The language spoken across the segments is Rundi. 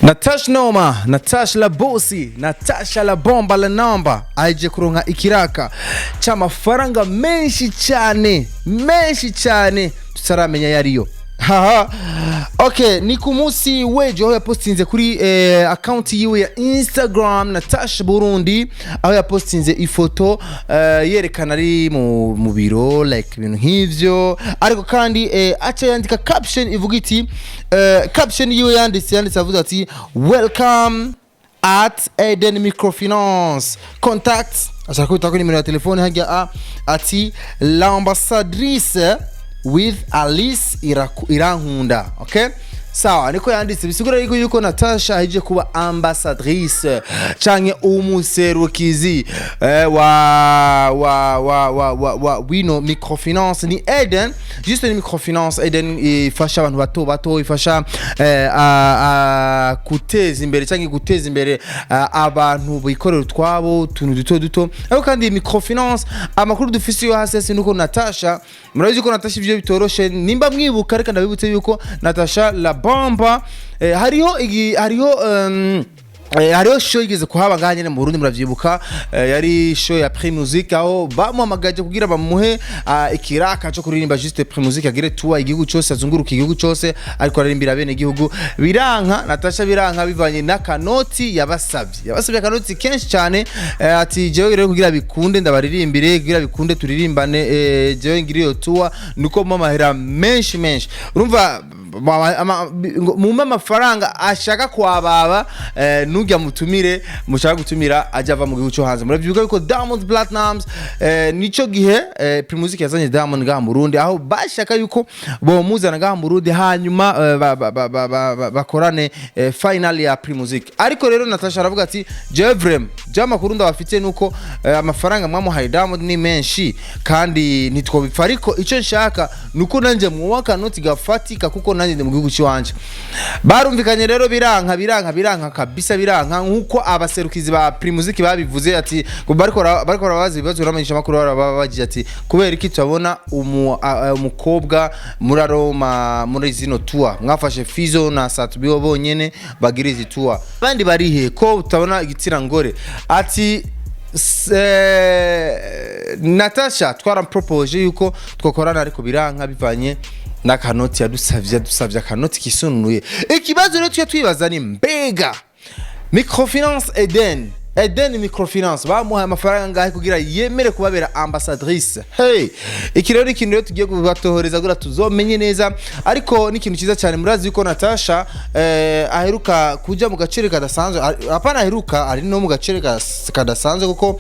Natasha Noma, Natasha la bosi, Natasha la bomba la namba aje kuronka ikiraka c'amafaranga menshi cyane tutaramenya yariyo. Haha. Okay, ni ku munsi wejo aho yapostinze kuri account yiwe ya Instagram Natasha Burundi, aho yapostinze ifoto yerekana ari mu biro like ibintu nk'ivyo, ariko kandi acha yandika caption ivuga iti caption yiwe yanditse avuga ati welcome at Eden Microfinance contact, ashaka kwita nimero ya telefone hajya ati l'ambassadrice with Alice Irankunda. Okay, sawa, niko yanditse bisigura yuko Natasha aje kuba ambassadrice canke umuserukizi wa wino microfinance ni Eden. Juste ni microfinance Eden ifasha abantu bato ifasha guteza imbere canke guteza imbere abantu bikorera utwabo tuntu duto. Ariko kandi microfinance amakuru dufise yo hasi nuko Natasha, murabizi ko Natasha ivyo bitoroshe, nimba mwibuka reka ndabibutse yuko Natasha la bomba hariho show igeze kuhaba nganye mu Burundi, muravyibuka, yari show ya Prix Musique aho bamuhamagaje kugira bamuhe ikiraka cyo kuririmba juste Prix Musique agire tour igihugu cyose, azunguruka igihugu cyose ariko aririmbira bene igihugu. Biranka Natasha, biranka bivanye n'akanoti yabasabye akanoti kenshi cyane, ati jewe rero kugira bikunde ndabaririmbire, kugira bikunde turirimbane, jewe ngiriyo tour nuko mamahera menshi. Urumva mu mafaranga ashaka kwababa nujya mutumire, mushaka gutumira ajya ava mu gihugu cyo hanze. Muravyuka yuko Diamond Platnumz nico gihe Prix Musique yazanye Diamond ga mu Burundi, aho bashaka yuko bo muzana ga mu Burundi hanyuma bakorane final ya Prix Musique. Ariko rero Natasha aravuga ati Jevrem makuru ndabafite nuko amafaranga mwamuhaye Diamond ni menshi kandi nitwobipfa, ariko ico nshaka nuko nanje mwaka noti gafatika kuko nanje mu gihugu cy'wanje. Barumvikanye rero biranka kabisa, biranka nkuko abaserukizi ba Prix Musique babivuze ati bariko babazi bibazo uramenyesha makuru babaje ati kubera iki tubona umukobwa muri Roma muri zino tour mwafashe Fizo na Satubiyo bonyene bagirize tour, bandi barihe ko utabona igitsira ngore ati Natasha twarampropose yuko twakorana, ariko biranka bivanye n'akanoti yadusavye akanoti kisunuye. Ikibazo rero twibaza ni mbega microfinance Eden Microfinance bamuhaye amafaranga ngahe kugira yemere kubabera ambassadrice? Hey, iki rero ikintu rero tugiye kubatohoreza gura tuzomenye neza, ariko ni ikintu cyiza cyane. Murazi yuko Natasha aheruka kuja mu gacere kadasanzwe, apana aheruka ari no mu gacere kadasanzwe kuko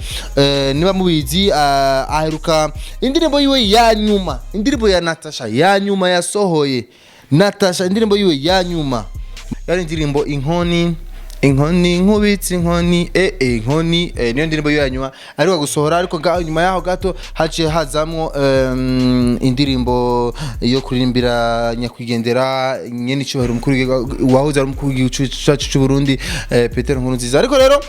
niba mubizi aheruka indirimbo yiwe ya nyuma, indirimbo ya Natasha ya nyuma yasohoye. Natasha indirimbo yiwe ya nyuma yari indirimbo inkoni nkubitsi inkoni niyo ndirimbo yo yanyuma ariko gusohora, ariko nyuma yaho gato haciye hazamwo indirimbo yo kuririmbira nyakwigendera nyene cyubahiro mukuru wahoze ari mukuru w'igihugu cy'u Burundi Peter Nkurunziza. Ariko rero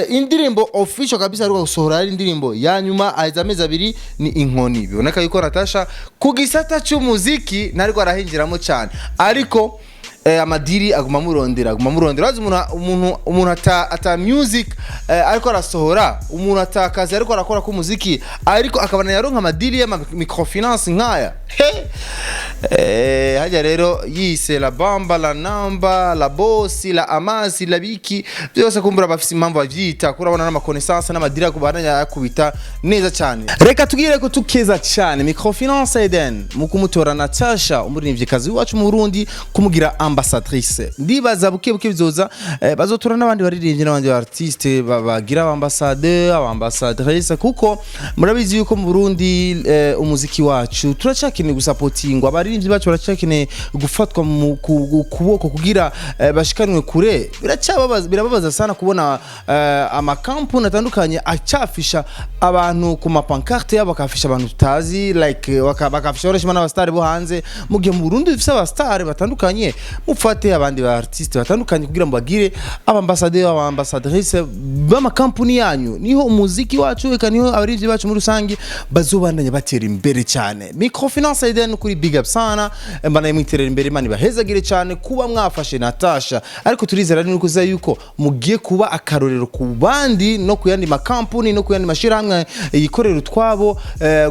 indirimbo official kabisa ariko gusohora ari indirimbo ya nyuma aiza amezi abiri ni inkoni. Biboneka yuko Natasha ku gisata cy'umuziki nariko arahinjiramo cyane, ariko amadiri aguma murondera wazi umuntu ata music ariko arasohora, umuntu atakaza ariko arakora ku muziki, ariko akabana yaronka amadiri ya microfinance nkaya. Haja rero yise la bamba la namba la bosi la amasi la biki byose kumbura bafise impamvu bavyita kurabona n'ama connaissance n'amadiri akubana yakubita neza cyane. Reka tugire ko tukeza cyane microfinance Eden mu kumutora Natasha umuririmvyikazi wacu mu Burundi kumugira ambassadrice. Ndibaza buke bizoza bazotora n'abandi baririmbye n'abandi artiste bagira ambassadeur ambassadrice, kuko murabizi yuko mu Burundi umuziki wacu turacakeneye gusupportingwa, abaririmbyi bacu baracakeneye gufatwa mu kuboko kugira bashikanwe kure. Birababaza sana kubona amakampuni atandukanye acafisha abantu ku mapancarte yabo, bakafisha abantu tutazi like bakafisha barashima n'abastari bo hanze, mu gihe mu Burundi dufise abastari batandukanye. Mufate abandi ba artiste batandukanye kugira ngo bagire abambassadeur abambassadrice b'amakampuni yanyu, niho umuziki wacu eka niho abaririmbyi bacu muri rusangi bazobandanya batera imbere cyane. Microfinance Eden kuri big up. sana mbana mwiterera imbere Imana ibahezagire cyane kuba mwafashe Natasha ariko turizera ni kuza yuko mugiye kuba akarorero ku bandi no kuyandi makampuni no kuyandi mashirahamwe yikorera utwabo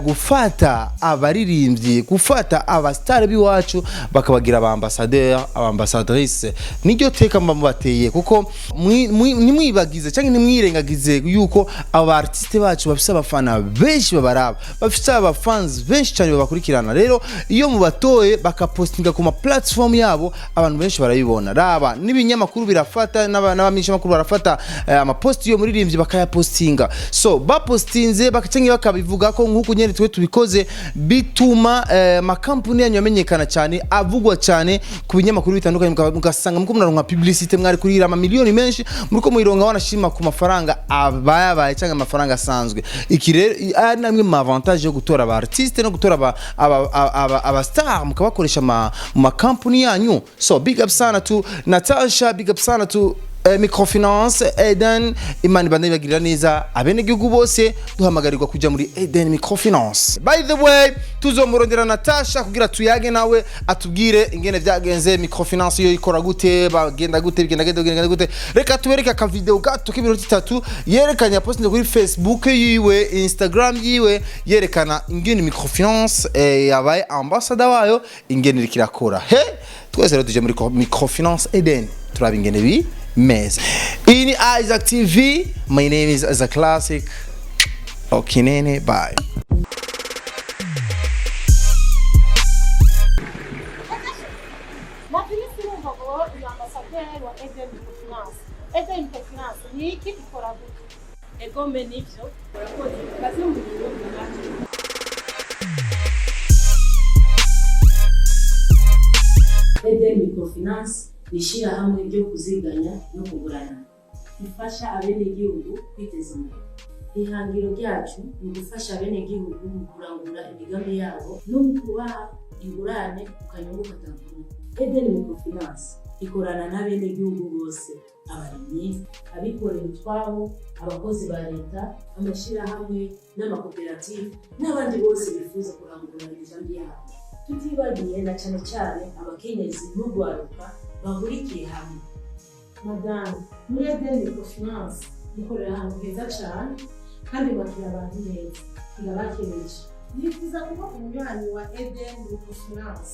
gufata abaririmbyi gufata abastar biwacu bakabagira abambassadrice niryo teka mbabateye kuko nimwibagize cyangwa nimwirengagize yuko aba artiste bacu bafise abafana benshi babaraba bafise abafans benshi cyane babakurikirana rero iyo mubatoye bakapostinga ku ma platform yabo abantu benshi barayibona raba n'ibinyamakuru birafata n'abamisha makuru barafata ama post yo muririmbyi bakayapostinga so bapostinze bakacenye bakabivuga ko nkuko nyene twe tubikoze bituma makampuni yanyu yamenyekana cyane avugwa cyane ku binyamakuru bitandukanye mugasanga muko munaronka publicité mwari kurira ama miliyoni menshi muriko muyironga wanashima ku mafaranga abayabaye cyangwa amafaranga asanzwe iki rero ari namwe mu avantage yo gutora aba artiste no gutora aba star mukabakoresha mu makampuni yanyu so big up sana to Natasha big up sana to Microfinance Eden Imana bandibagirira neza abene gihugu bose duhamagarirwa kuja muri Eden Microfinance by the way tuzomurondera Natasha kugira tuyage nawe atubwire ingene vyagenze Microfinance yo ikora gute bagenda gute reka tubereka ka video gato k'ibintu 3 yerekanya post kuri Facebook yiwe Instagram yiwe yerekana ingene Microfinance yabaye ambassador wayo ingene rikirakora he twese rero tuje muri Microfinance Eden turaba ingene bi Mez. In Isaac TV, my name is As a Classic. Okay, nene, bye. Eden Microfinance nishira hamwe ryo kuziganya no kugurana ifasha abene gihugu kwiteza imbere. Ihangiro ryacu ni gufasha abene gihugu mu kurangura imigambi yabo no kubaha ingurane ukanyungu katangana. Eden Microfinance ikorana n'abene gihugu bose abarimyi abikorera utwabo abakozi ba leta amashira hamwe n'amakoperative n'abandi bose bifuza kurangura imigambi yabo. Tutibagiye na cyane abakenyezi n'ugwaruka bahurikiye hamwe. Madame, muri Eden Microfinance ikorera ahantu heza cyane kandi bakira abantu neza igabakereje. Nifuza kuba umunywanyi wa Eden Microfinance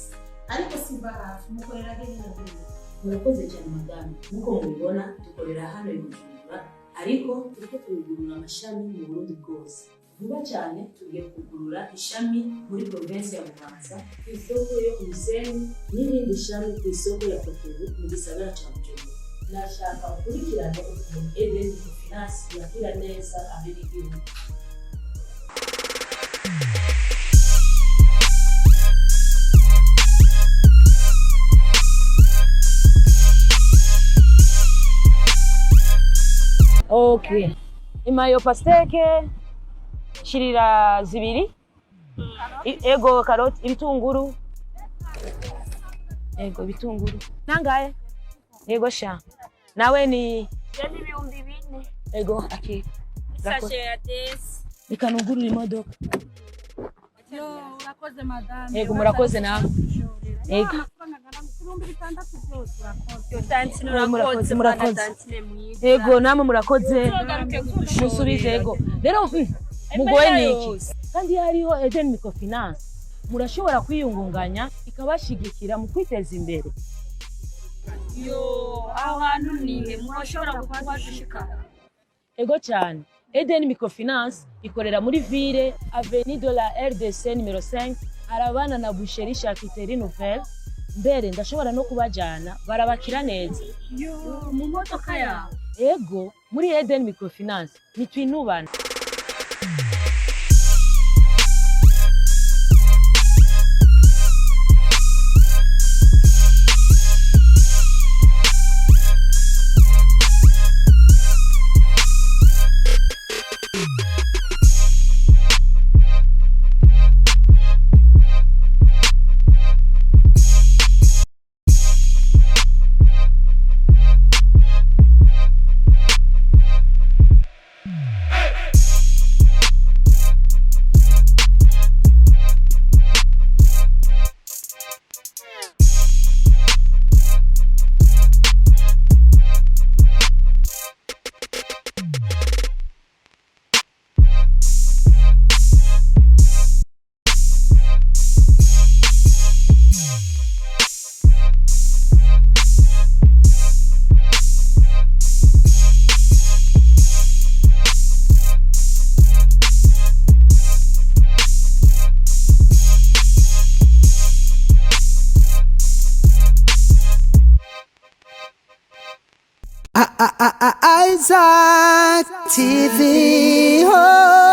ariko simba hafi mukorera hehe na hehe? Murakoze cyane madame, nkuko mubibona dukorera hano i Bujumbura ariko turiko turugurura amashami mu Burundi bwose. Vuba cyane tugiye kugurura ishami muri province ya Bubanza ku isoko yo ku Musenyi n'irindi shami ku isoko ya Kotebu mu gisagara cya Bujumbura. Nashaka gukurikirana ukuntu Eden Microfinance yakira neza abene gihugu. Okay. Imayo pasteke shirira zibiri ego karoti ibitunguru nangaye ego sha nawe ni ibihumbi 4 ego aki sashe ya tesi ikanugurura imodoka Urakoze madame. ego murakoze na ego ego namwe murakoze musubize ego rero mugoye niki kandi hariho Eden Microfinance murashobora kwiyungunganya ikabashigikira mu kwiteza imbere. aho hantu nihe murashobora kubashika ego cyane Eden Microfinance ikorera muri ville Avenue de la RDC numero 5 arabana na Boucherie Charcuterie Nouvelle mbere ndashobora no kubajana barabakira neza mu modoka yawe. ego muri Eden Microfinance nitwinubana. Hey! Isaac TV. Oh.